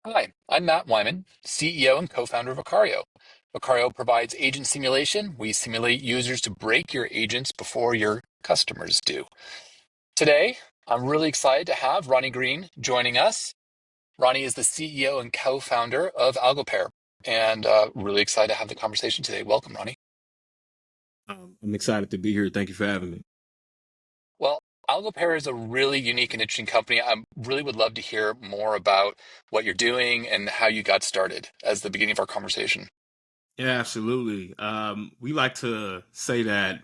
Hi, I'm Matt Wyman, CEO and co-founder of Acario. Acario provides agent simulation. We simulate users to break your agents before your customers do. Today, I'm really excited to have Ronnie Green joining us. Ronnie is the CEO and co-founder of AlgoPair, and really excited to have the conversation today. Welcome, Ronnie. I'm excited to be here. Thank you for having me. Well, AlgoPair is a really unique and interesting company. I really would love to hear more about what you're doing and how you got started as the beginning of our conversation. Yeah, absolutely. We like to say that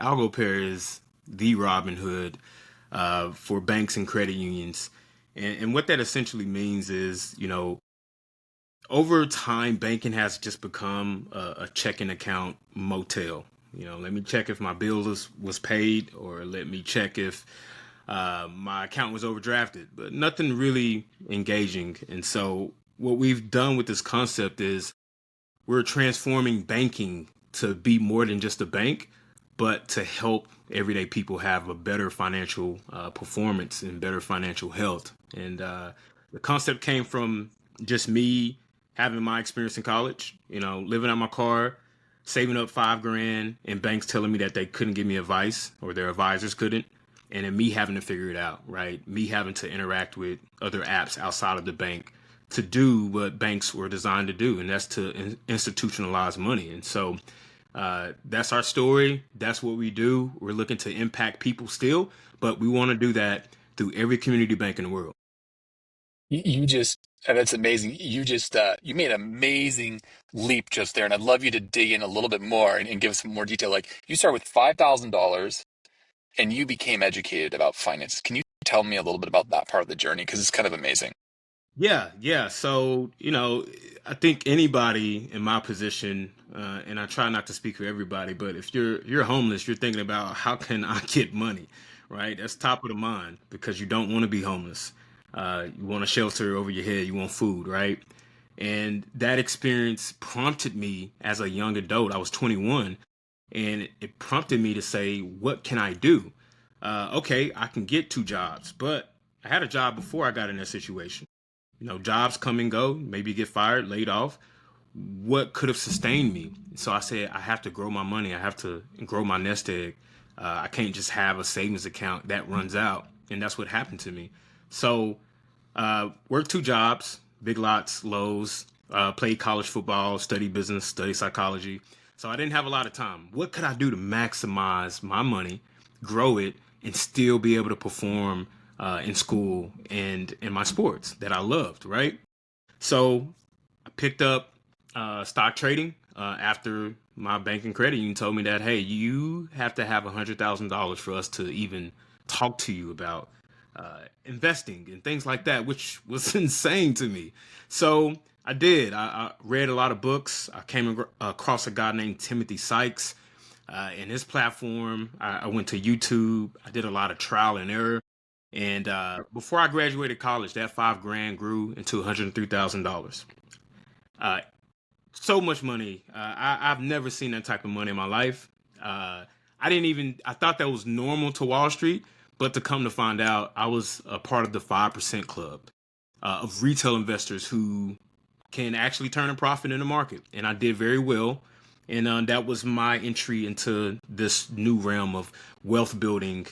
AlgoPair is the Robin Hood for banks and credit unions. And what that essentially means is, over time, banking has just become a checking account motel. Let me check if my bill was paid, or let me check if my account was overdrafted, but nothing really engaging. And so, what we've done with this concept is we're transforming banking to be more than just a bank, but to help everyday people have a better financial performance and better financial health. And the concept came from just me having my experience in college, living out my car, saving up 5 grand, and banks telling me that they couldn't give me advice or their advisors couldn't. And then me having to figure it out, right? Me having to interact with other apps outside of the bank to do what banks were designed to do, and that's to institutionalize money. And so that's our story. That's what we do. We're looking to impact people still, but we want to do that through every community bank in the world. You just, and that's amazing. You made an amazing leap just there. And I'd love you to dig in a little bit more and give some more detail. Like you start with $5,000 and you became educated about finance. Can you tell me a little bit about that part of the journey? Because it's kind of amazing. Yeah, yeah. So, I think anybody in my position, and I try not to speak for everybody, but if you're homeless, you're thinking about how can I get money, right? That's top of the mind because you don't want to be homeless. You want a shelter over your head, you want food, right? And that experience prompted me as a young adult. I was 21, and it prompted me to say, what can I do? Okay, I can get 2 jobs, but I had a job before I got in that situation. Jobs come and go, maybe get fired, laid off. What could have sustained me? So I said, I have to grow my money. I have to grow my nest egg. I can't just have a savings account that runs out. And that's what happened to me. So, worked 2 jobs, Big Lots, Lowe's, played college football, studied business, studied psychology. So I didn't have a lot of time. What could I do to maximize my money, grow it, and still be able to perform in school and in my sports that I loved, right? So I picked up stock trading after my bank and credit union told me that, hey, you have to have $100,000 for us to even talk to you about investing and things like that, which was insane to me. So I did. I read a lot of books. I came across a guy named Timothy Sykes. In his platform, I went to YouTube. I did a lot of trial and error. And before I graduated college, that 5 grand grew into $103,000. Uh, so much money. I've never seen that type of money in my life. I thought that was normal to Wall Street, but to come to find out, I was a part of the 5% club of retail investors who can actually turn a profit in the market. And I did very well. And that was my entry into this new realm of wealth building,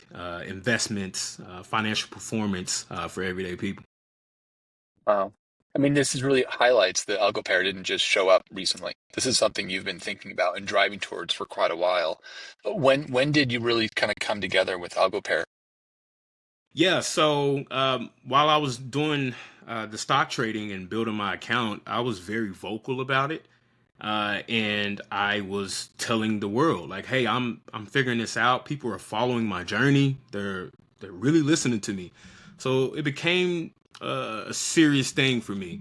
investments, financial performance for everyday people. Wow. I mean, this is really highlights that AlgoPair didn't just show up recently. This is something you've been thinking about and driving towards for quite a while. When did you really kind of come together with AlgoPair? Yeah, so while I was doing the stock trading and building my account, I was very vocal about it, and I was telling the world, like, "Hey, I'm figuring this out. People are following my journey. They're really listening to me." So it became a serious thing for me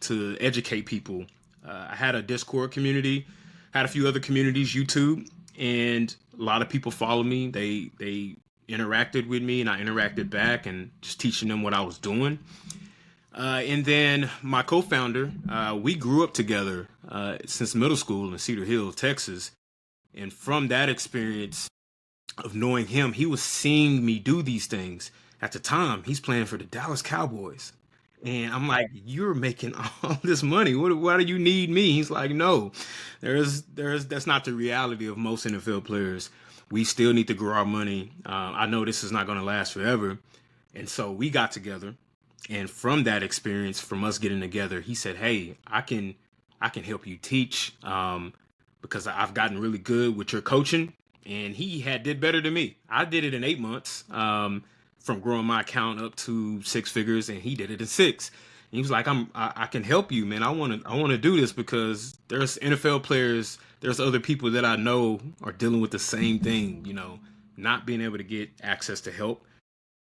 to educate people. I had a Discord community, had a few other communities, YouTube, and a lot of people follow me. They interacted with me and I interacted back and just teaching them what I was doing. And then my co-founder, we grew up together since middle school in Cedar Hill, Texas. And from that experience of knowing him, he was seeing me do these things. At the time, he's playing for the Dallas Cowboys. And I'm like, you're making all this money. Why do you need me? He's like, no, that's not the reality of most NFL players. We still need to grow our money. I know this is not going to last forever. And so we got together. And from that experience, from us getting together, he said, hey, I can help you teach because I've gotten really good with your coaching. And he had did better than me. I did it in 8 months. From growing my account up to six figures, and he did it in six. And he was like, I can help you, man. I want to do this because there's NFL players, there's other people that I know are dealing with the same thing, not being able to get access to help,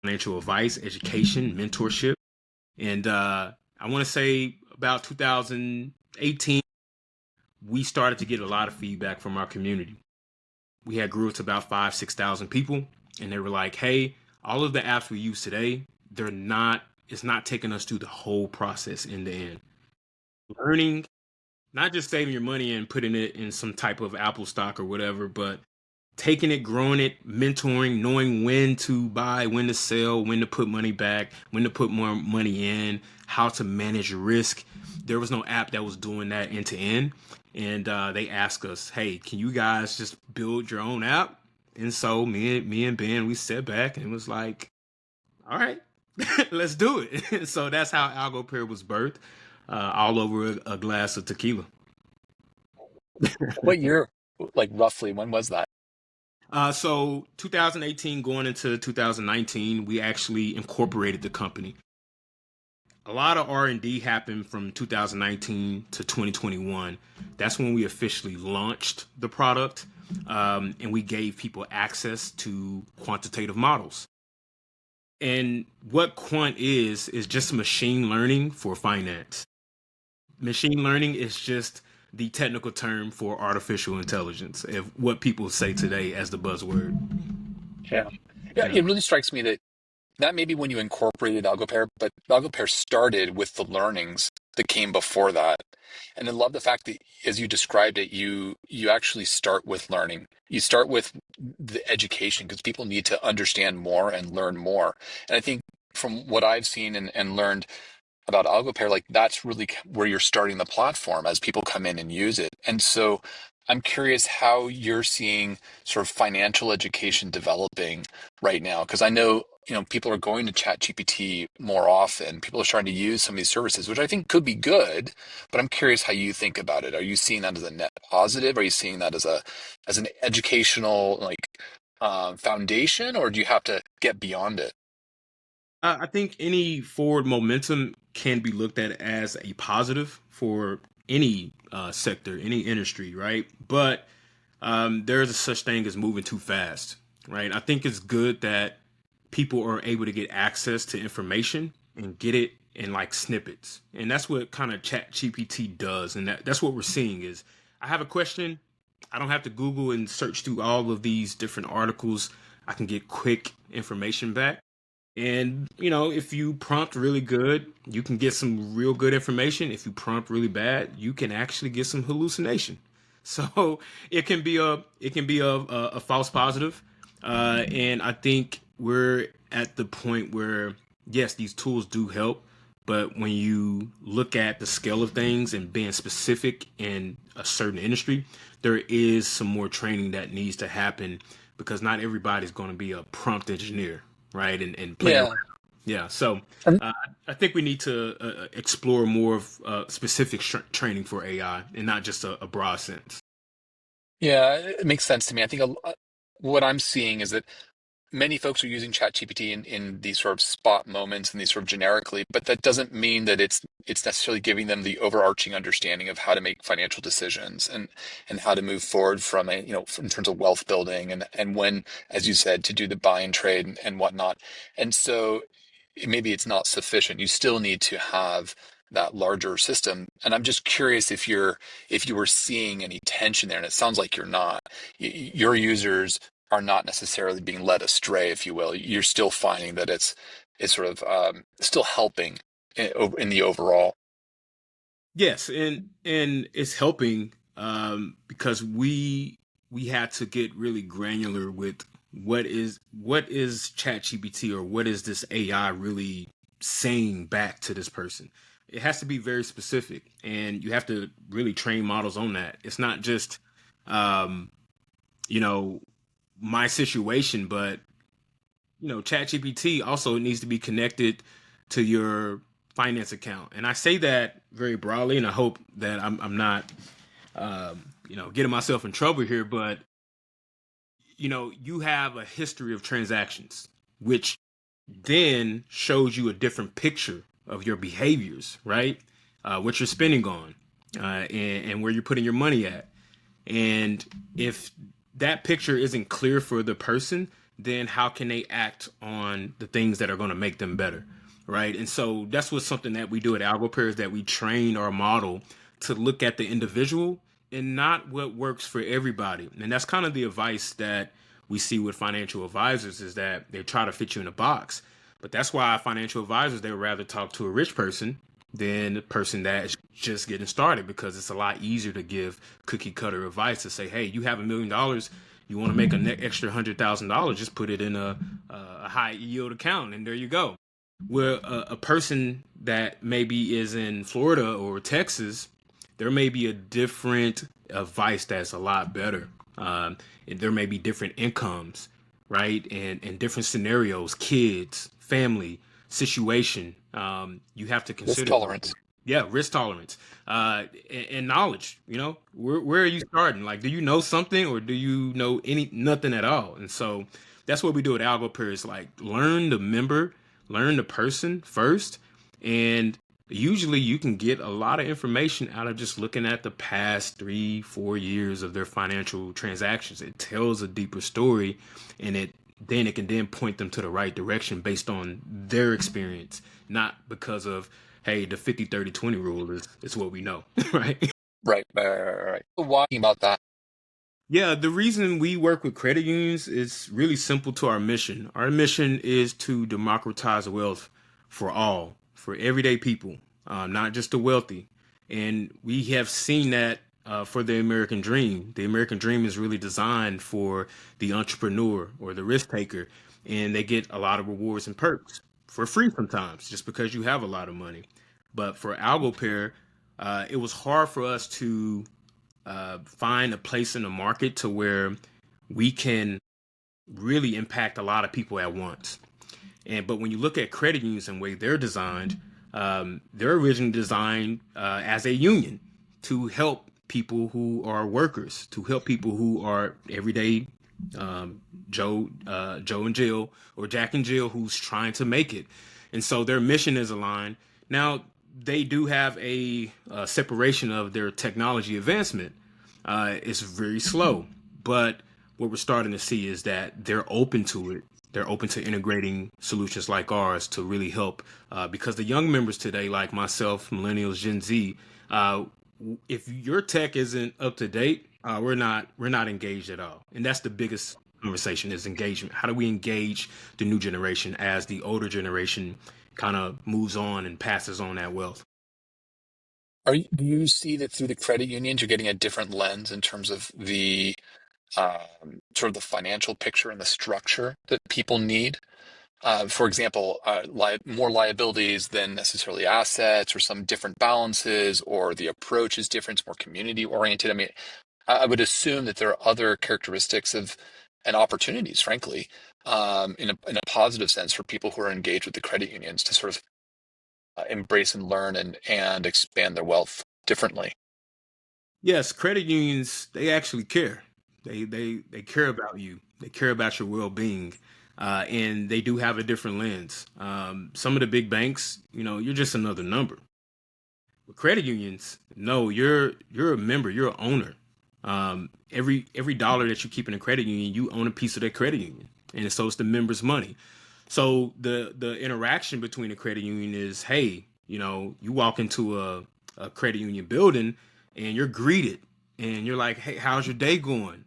financial advice, education, mentorship. And I want to say about 2018, we started to get a lot of feedback from our community. We had grew to about 5,000-6,000 people, and they were like, hey, all of the apps we use today, it's not taking us through the whole process end to end. Learning, not just saving your money and putting it in some type of Apple stock or whatever, but taking it, growing it, mentoring, knowing when to buy, when to sell, when to put money back, when to put more money in, how to manage risk. There was no app that was doing that end to end. And they asked us, hey, can you guys just build your own app? And so me and Ben, we sat back and it was like, all right, let's do it. And so that's how AlgoPear was birthed, all over a glass of tequila. What year, like roughly, when was that? So 2018 going into 2019, we actually incorporated the company. A lot of R&D happened from 2019 to 2021. That's when we officially launched the product, and we gave people access to quantitative models. And what quant is just machine learning for finance. Machine learning is just the technical term for artificial intelligence, if what people say today as the buzzword. Yeah. Yeah, Yeah. it really strikes me that maybe when you incorporated AlgoPair, but AlgoPair started with the learnings that came before that. And I love the fact that, as you described it, you actually start with learning. You start with the education because people need to understand more and learn more. And I think from what I've seen and learned about AlgoPair, like that's really where you're starting the platform as people come in and use it. And so I'm curious how you're seeing sort of financial education developing right now, because I know, people are going to ChatGPT more often. People are starting to use some of these services, which I think could be good, but I'm curious how you think about it. Are you seeing that as a net positive? Are you seeing that as an educational foundation, or do you have to get beyond it? I think any forward momentum can be looked at as a positive for any sector, any industry, right? But there's a such thing as moving too fast, right? I think it's good that people are able to get access to information and get it in like snippets, and that's what kind of Chat GPT does, and that's what we're seeing is I have a question, I don't have to Google and search through all of these different articles. I can get quick information back. And, if you prompt really good, you can get some real good information. If you prompt really bad, you can actually get some hallucination. So it can be a false positive. And I think we're at the point where, yes, these tools do help. But when you look at the scale of things and being specific in a certain industry, there is some more training that needs to happen because not everybody's going to be a prompt engineer, right? And play around. Yeah. Yeah. So And uh, I think we need to explore more of specific training for AI and not just a broad sense. yeah, it makes sense to me. I think what I'm seeing is that many folks are using ChatGPT in these sort of spot moments and these sort of generically, but that doesn't mean that it's necessarily giving them the overarching understanding of how to make financial decisions and how to move forward from in terms of wealth building and when, as you said, to do the buy and trade and whatnot. And so maybe it's not sufficient. You still need to have that larger system. And I'm just curious if you were seeing any tension there, and it sounds like you're not. Your users are not necessarily being led astray, if you will. You're still finding that it's sort of still helping in the overall. Yes, and it's helping because we had to get really granular with what is ChatGPT or what is this AI really saying back to this person? It has to be very specific, and you have to really train models on that. It's not just, um, you know, my situation, but ChatGPT also needs to be connected to your finance account. And I say that very broadly, and I hope that I'm not, getting myself in trouble here. But you have a history of transactions, which then shows you a different picture of your behaviors, right? What you're spending on, and where you're putting your money at. And if that picture isn't clear for the person, then how can they act on the things that are going to make them better, right? And so that's what's something that we do at AlgoPear, is that we train our model to look at the individual and not what works for everybody. And that's kind of the advice that we see with financial advisors, is that they try to fit you in a box. But that's why financial advisors, they would rather talk to a rich person than the person that's just getting started, because it's a lot easier to give cookie cutter advice to say, hey, you have $1 million, you want to make an extra $100,000, just put it in a high yield account, and there you go. Where a person that maybe is in Florida or Texas, there may be a different advice that's a lot better. There may be different incomes, right? And different scenarios, kids, family, situation. You have to Risk consider. tolerance. Yeah, risk tolerance, and knowledge. Where are you starting? Like, do you know something, or do you know nothing at all? And so that's what we do at AlgoPear, is like learn the member, learn the person first, and usually you can get a lot of information out of just looking at the past 3-4 years of their financial transactions. It tells a deeper story, and it can then point them to the right direction based on their experience, not because of, hey, the 50-30-20 rule is what we know. Right? Right. Walking about that. Yeah, the reason we work with credit unions is really simple to our mission. Our mission is to democratize wealth for all, for everyday people, not just the wealthy. And we have seen that for the American dream. The American dream is really designed for the entrepreneur or the risk taker, and they get a lot of rewards and perks for free sometimes, just because you have a lot of money. But for AlgoPair, it was hard for us to find a place in the market to where we can really impact a lot of people at once. But when you look at credit unions and the way they're designed, they're originally designed as a union to help people who are workers, to help people who are everyday Joe and Jill, or Jack and Jill, who's trying to make it. And so their mission is aligned. Now, they do have a separation of their technology advancement. It's very slow, but what we're starting to see is that they're open to it. They're open to integrating solutions like ours to really help, because the young members today, like myself, millennials, Gen Z, if your tech isn't up to date, we're not engaged at all. And that's the biggest conversation, is engagement. How do we engage the new generation as the older generation kind of moves on and passes on that wealth? Do you see that through the credit unions, you're getting a different lens in terms of the sort of the financial picture and the structure that people need? For example, more liabilities than necessarily assets, or some different balances, or the approach is different, it's more community oriented. I mean, I would assume that there are other characteristics of and opportunities, frankly, in a positive sense, for people who are engaged with the credit unions to sort of embrace and learn and expand their wealth differently. Yes, credit unions, they actually care. They care about you. They care about your well-being. And they do have a different lens. Some of the big banks, you're just another number. With credit unions, no, you're a member, you're an owner. Every dollar that you keep in a credit union, you own a piece of that credit union. And so it's the members' money. So the interaction between the credit union is, hey, you walk into a credit union building, and you're greeted, and you're like, hey, how's your day going?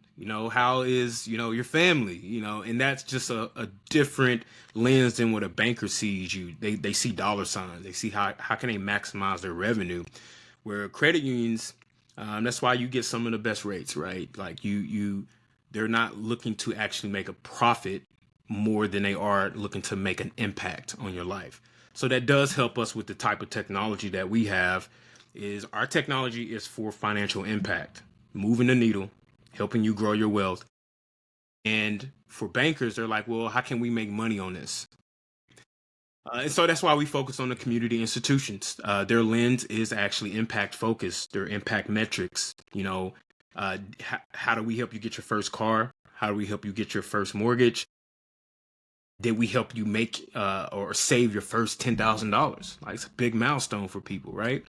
How is, your family, and that's just a different lens than what a banker sees you. They see dollar signs. They see how can they maximize their revenue, where credit unions, that's why you get some of the best rates, right? Like they're not looking to actually make a profit more than they are looking to make an impact on your life. So that does help us with the type of technology that we have. Is our technology is for financial impact, moving the needle, helping you grow your wealth. And for bankers, they're like, well, how can we make money on this? And so that's why we focus on the community institutions. Their lens is actually impact focused, their impact metrics. How do we help you get your first car? How do we help you get your first mortgage? Did we help you make or save your first $10,000? Like, it's a big milestone for people, right?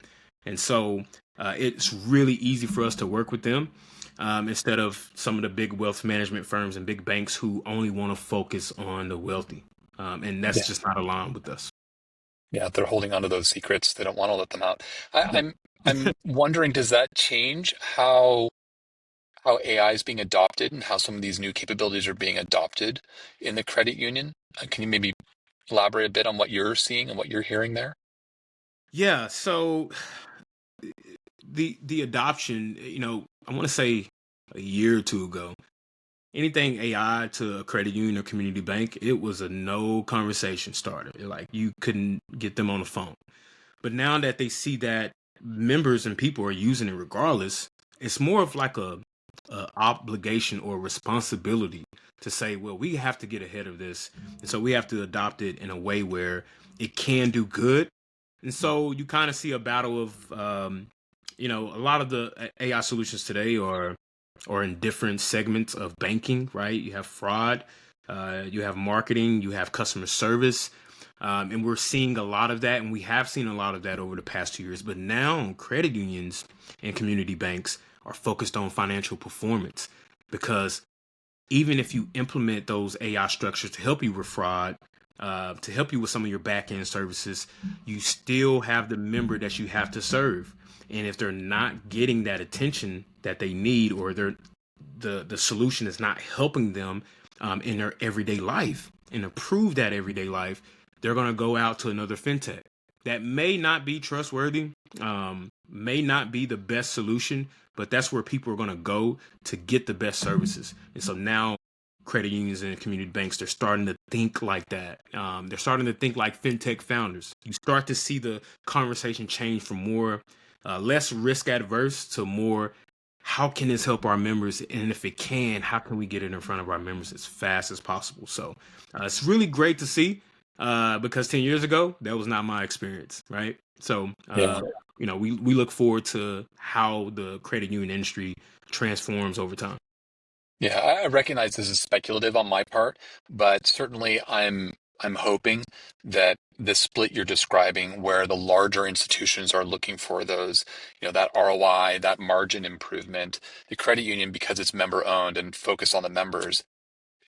And so it's really easy for us to work with them instead of some of the big wealth management firms and big banks who only want to focus on the wealthy. And that's Yeah. just not aligned with us. Yeah, they're holding on to those secrets. They don't want to let them out. I'm wondering, does that change how AI is being adopted and how some of these new capabilities are being adopted in the credit union? Can you maybe elaborate a bit on what you're seeing and what you're hearing there? Yeah, so the adoption, I want to say a year or two ago, anything AI to a credit union or community bank, it was a no conversation starter. Like, you couldn't get them on the phone. But now that they see that members and people are using it regardless, it's more of like a obligation or responsibility to say, well, we have to get ahead of this. And so we have to adopt it in a way where it can do good. And so you kind of see a battle of, a lot of the AI solutions today are in different segments of banking, right? You have fraud, you have marketing, you have customer service. And we're seeing a lot of that, and we have seen a lot of that over the past 2 years. But now credit unions and community banks are focused on financial performance, because even if you implement those AI structures to help you with fraud, to help you with some of your back end services, you still have the member that you have to serve. And if they're not getting that attention that they need, or the solution is not helping them in their everyday life and improve that everyday life, they're going to go out to another fintech that may not be trustworthy, may not be the best solution, but that's where people are going to go to get the best services. And so now credit unions and community banks, they're starting to think like that. They're starting to think like fintech founders. You start to see the conversation change from more less risk adverse to more, how can this help our members? And if it can, how can we get it in front of our members as fast as possible? So it's really great to see, because 10 years ago, that was not my experience, right? So, Yeah. we look forward to how the credit union industry transforms over time. Yeah, I recognize this is speculative on my part, but certainly I'm hoping that the split you're describing, where the larger institutions are looking for those, that ROI, that margin improvement, the credit union, because it's member owned and focused on the members,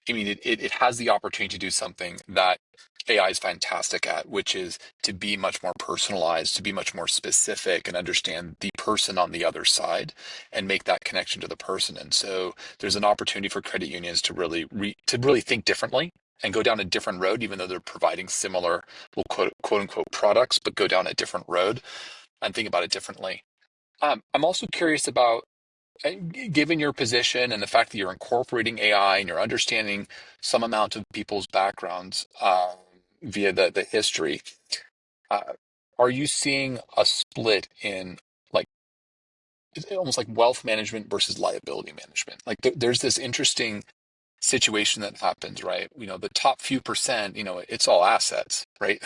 I mean, it has the opportunity to do something that AI is fantastic at, which is to be much more personalized, to be much more specific and understand the person on the other side and make that connection to the person. And so there's an opportunity for credit unions to really think differently and go down a different road, even though they're providing similar, well, quote unquote products, but go down a different road and think about it differently. I'm also curious about, given your position and the fact that you're incorporating AI and you're understanding some amount of people's backgrounds via the history, uh, are you seeing a split in, like, it's almost like wealth management versus liability management? Like there's this interesting situation that happens, right? The top few percent, it's all assets, right?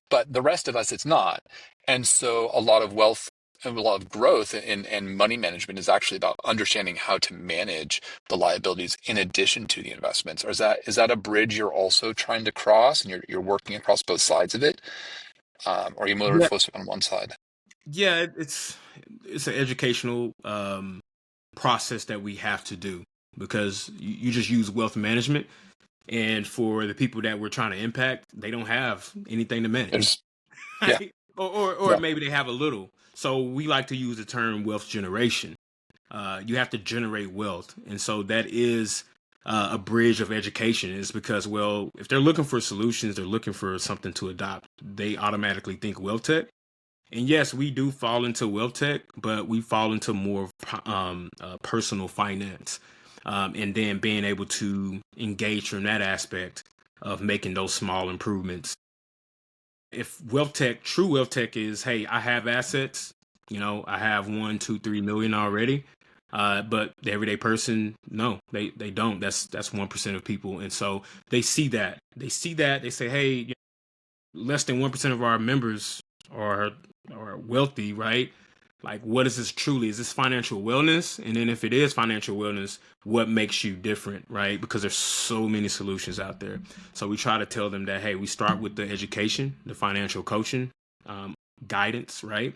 But the rest of us, it's not. And so a lot of wealth and a lot of growth and money management is actually about understanding how to manage the liabilities in addition to the investments. Or is that a bridge you're also trying to cross, and you're working across both sides of it? Or are you more Yeah, focused on one side? yeah, it's an educational process that we have to do, because you just use wealth management, and for the people that we're trying to impact, they don't have anything to manage. There's, yeah, Right? Or yeah, maybe they have a little. So we like to use the term wealth generation. You have to generate wealth, and so that is a bridge of education. Is because, well, if they're looking for solutions, they're looking for something to adopt, they automatically think wealth tech. And yes, we do fall into wealth tech, but we fall into more personal finance, and then being able to engage from that aspect of making those small improvements if wealth tech, true wealth tech is, hey, I have assets, I have 1, 2, 3 million already. But the everyday person, no, they don't. That's 1% of people, and so they see that. They say, hey, less than 1% of our members are are wealthy, right? Like, what is this truly? Is this financial wellness? And then if it is financial wellness, what makes you different, right? Because there's so many solutions out there. So we try to tell them that, hey, we start with the education, the financial coaching, um, guidance, right?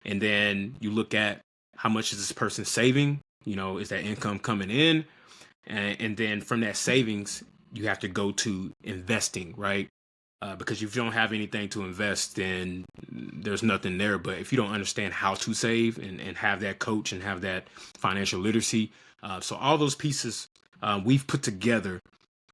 And then you look at how much is this person saving? Is that income coming in? And then from that savings, you have to go to investing, right? Because if you don't have anything to invest, then there's nothing there. But if you don't understand how to save and have that coach and have that financial literacy, so all those pieces we've put together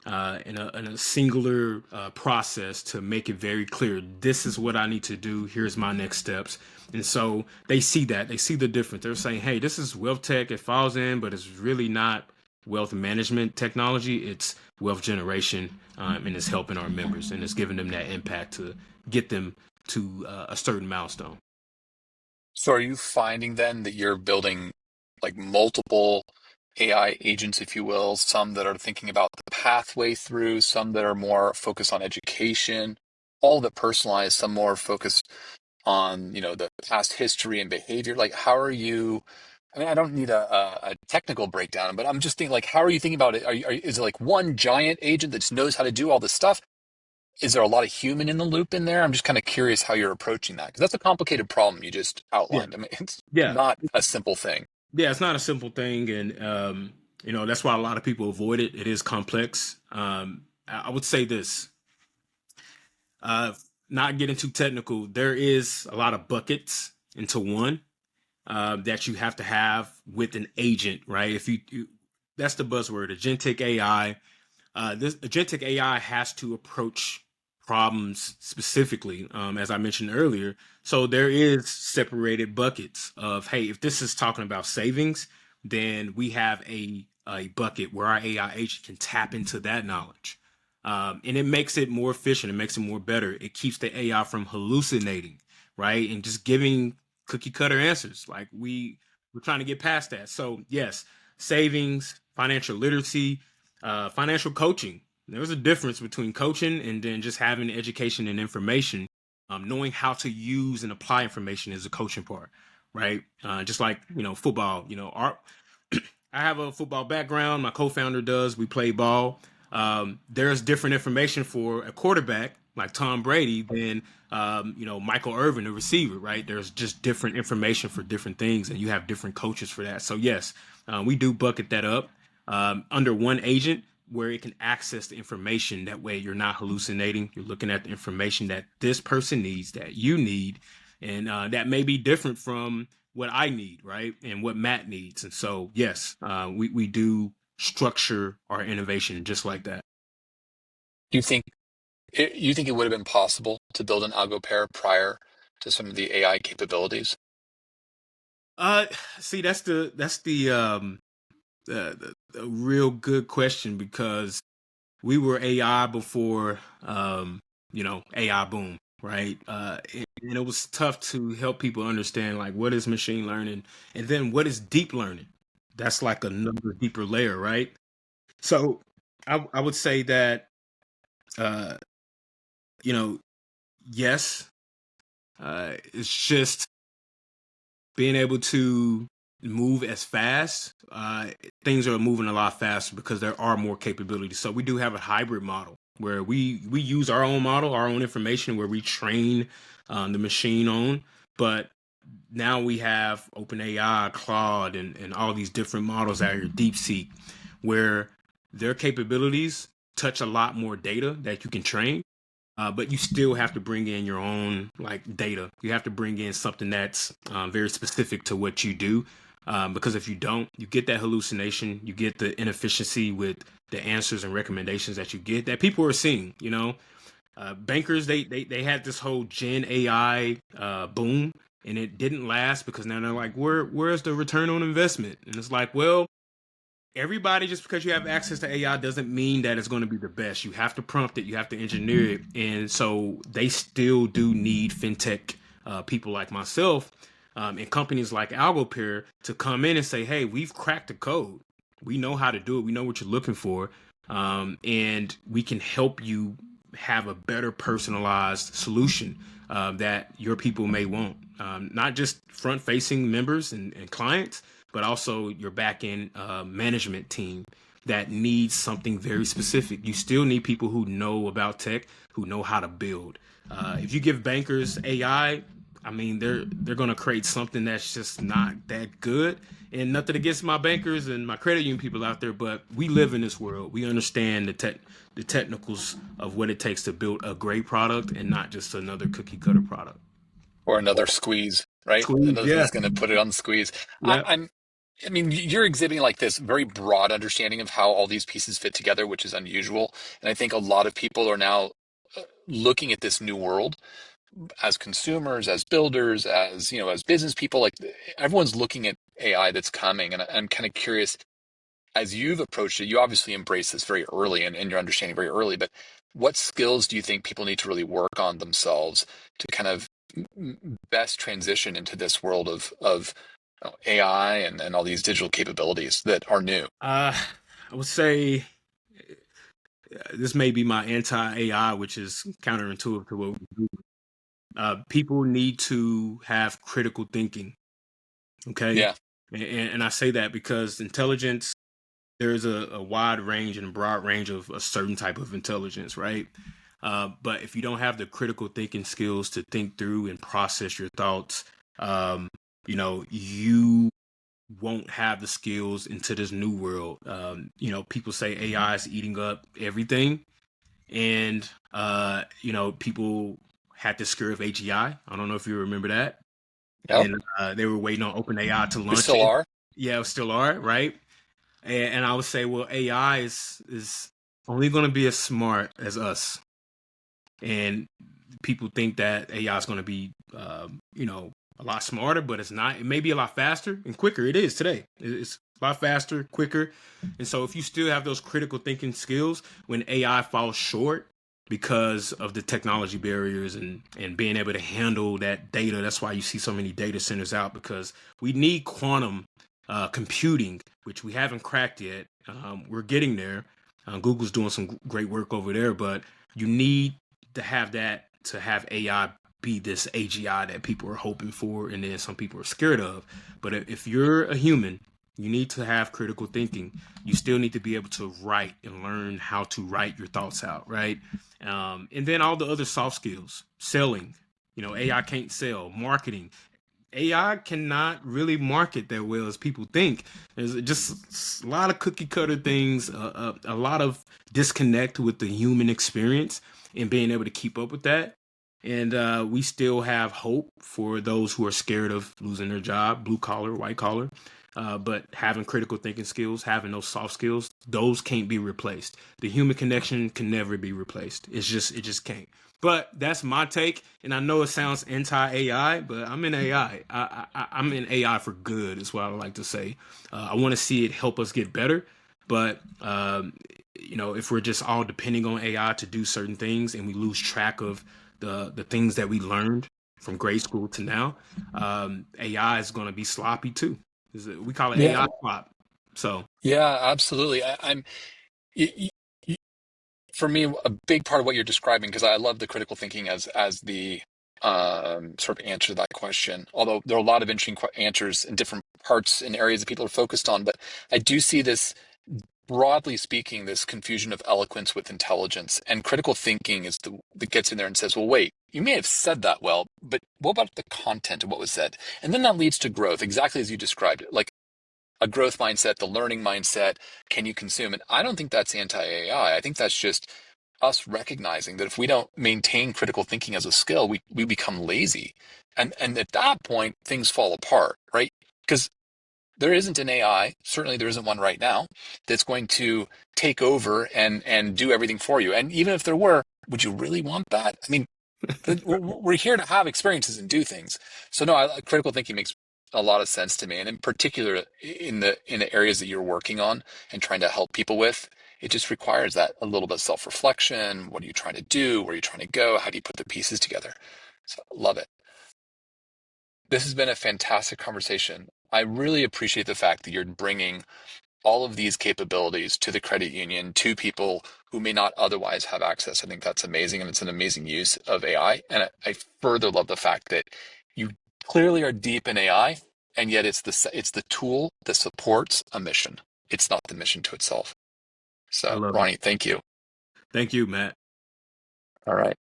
in a singular process to make it very clear. This is what I need to do. Here's my next steps. And so they see that. They see the difference. They're saying, hey, this is wealth tech. It falls in, but it's really not wealth management technology. It's wealth generation, and it's helping our members, and it's giving them that impact to get them to a certain milestone. So are you finding then that you're building like multiple AI agents, if you will, some that are thinking about the pathway through, some that are more focused on education, all that personalized, some more focused on, the past history and behavior? Like, how are you? I mean, I don't need a technical breakdown, but I'm just thinking, like, how are you thinking about it? Is it like one giant agent that just knows how to do all this stuff? Is there a lot of human in the loop in there? I'm just kind of curious how you're approaching that because that's a complicated problem you just Yeah. outlined. I mean, it's Yeah. not a simple thing. Yeah, it's not a simple thing, and that's why a lot of people avoid it. It is complex. I would say this, uh, not getting too technical. There is a lot of buckets into one that you have to have with an agent, right? If that's the buzzword, agentic AI. This agentic AI has to approach problems specifically, as I mentioned earlier. So there is separated buckets of, hey, if this is talking about savings, then we have a bucket where our AI agent can tap into that knowledge. And it makes it more efficient. It makes it more better. It keeps the AI from hallucinating, right? And just giving cookie cutter answers. Like we're trying to get past that. So yes, savings, financial literacy, financial coaching. There's a difference between coaching and then just having education and information. Knowing how to use and apply information is a coaching part, right? Just like football. I have a football background. My co-founder does. We play ball. There's different information for a quarterback like Tom Brady than Michael Irvin, the receiver, right? There's just different information for different things, and you have different coaches for that. So yes, we do bucket that up under one agent where it can access the information. That way, you're not hallucinating. You're looking at the information that this person needs, that you need, and that may be different from what I need, right? And what Matt needs. And so, yes, we do structure our innovation just like that. Do you think it would have been possible to build an AlgoPair prior to some of the AI capabilities? Uh, See, that's the real good question because we were AI before, AI boom, right? And it was tough to help people understand like what is machine learning and then what is deep learning. That's like another deeper layer, right? So I would say that, uh, you know, yes, it's just being able to move as fast. Things are moving a lot faster because there are more capabilities. So we do have a hybrid model where we use our own model, our own information, where we train the machine on. But now we have OpenAI, Claude, and all these different models out here, DeepSeek, where their capabilities touch a lot more data that you can train. But you still have to bring in your own like data. You have to bring in something that's very specific to what you do. Because if you don't, you get that hallucination, you get the inefficiency with the answers and recommendations that you get that people are seeing. Bankers they had this whole Gen AI boom, and it didn't last because now they're like, where's the return on investment? And it's like, well, everybody, just because you have access to AI doesn't mean that it's going to be the best. You have to prompt it, you have to engineer it, and so they still do need fintech people like myself and companies like AlgoPear to come in and say, "Hey, we've cracked the code. We know how to do it. We know what you're looking for, and we can help you have a better personalized solution that your people may want. Not just front-facing members and clients." But also your back end management team that needs something very specific. You still need people who know about tech, who know how to build. If you give bankers I mean, they're gonna create something that's just not that good. And nothing against my bankers and my credit union people out there, but we live in this world. We understand the technicals of what it takes to build a great product and not just another cookie cutter product. Or another squeeze, right? Squeeze, Another yeah, thing's going to put it on the squeeze. I, yeah. I'm, I mean, you're exhibiting like this very broad understanding of how all these pieces fit together, which is unusual. And I think a lot of people are now looking at this new world as consumers, as builders, as as business people. Like everyone's looking at AI that's coming, and I'm kind of curious as you've approached it. You obviously embrace this very early and your understanding very early, but what skills do you think people need to really work on themselves to kind of best transition into this world of AI and all these digital capabilities that are new? I would say this may be my anti AI, which is counterintuitive to what we do. People need to have critical thinking. Okay. Yeah. And I say that because intelligence, there's a wide range and broad range of a certain type of intelligence, right? But if you don't have the critical thinking skills to think through and process your thoughts, um, you won't have the skills into this new world. People say AI is eating up everything, and people had the scare of AGI. I don't know if you remember that, Yep. and they were waiting on OpenAI to We launch still it. are. Yeah, still are, right? And I would say, well, AI is only going to be as smart as us, and people think that AI is going to be, a lot smarter, but it's not. It may be a lot faster and quicker. It is today. It's a lot faster, quicker, and so if you still have those critical thinking skills, when AI falls short because of the technology barriers and being able to handle that data, that's why you see so many data centers out, because we need quantum computing, which we haven't cracked yet. We're getting there. Google's doing some great work over there, but you need to have that to have AI be this AGI that people are hoping for and then some people are scared of. But if you're a human, you need to have critical thinking. You still need to be able to write and learn how to write your thoughts out, right? And then all the other soft skills, selling. AI can't sell, marketing. AI cannot really market that well as people think. There's just a lot of cookie cutter things, a lot of disconnect with the human experience and being able to keep up with that. And we still have hope for those who are scared of losing their job, blue collar, white collar. But having critical thinking skills, having those soft skills, those can't be replaced. The human connection can never be replaced. It just can't. But that's my take, and I know it sounds anti-AI, but I'm in AI. I'm in AI for good, is what I like to say. I want to see it help us get better, but if we're just all depending on AI to do certain things, and we lose track of the things that we learned from grade school to now, AI is going to be sloppy too. We call it Yeah. AI slop. So Yeah, absolutely. I'm y- y- for me, a big part of what you're describing, because I love the critical thinking as the sort of answer to that question. Although there are a lot of interesting answers in different parts and areas that people are focused on, but I do see this, broadly speaking, this confusion of eloquence with intelligence, and critical thinking is the that gets in there and says, well, wait, you may have said that well, but what about the content of what was said? And then that leads to growth, exactly as you described it. Like a growth mindset, the learning mindset, can you consume? And I don't think that's anti-AI. I think that's just us recognizing that if we don't maintain critical thinking as a skill, we become lazy. And at that point, things fall apart, right? Because there isn't an AI, certainly there isn't one right now, that's going to take over and do everything for you. And even if there were, would you really want that? I mean, we're here to have experiences and do things. So no, critical thinking makes a lot of sense to me. And in particular, in the areas that you're working on and trying to help people with, it just requires that a little bit of self-reflection. What are you trying to do? Where are you trying to go? How do you put the pieces together? So love it. This has been a fantastic conversation. I really appreciate the fact that you're bringing all of these capabilities to the credit union, to people who may not otherwise have access. I think that's amazing, and it's an amazing use of AI. And I further love the fact that you clearly are deep in AI, and yet it's the tool that supports a mission. It's not the mission to itself. I So, love it. Ronnie, thank you. Thank you, Matt. All right.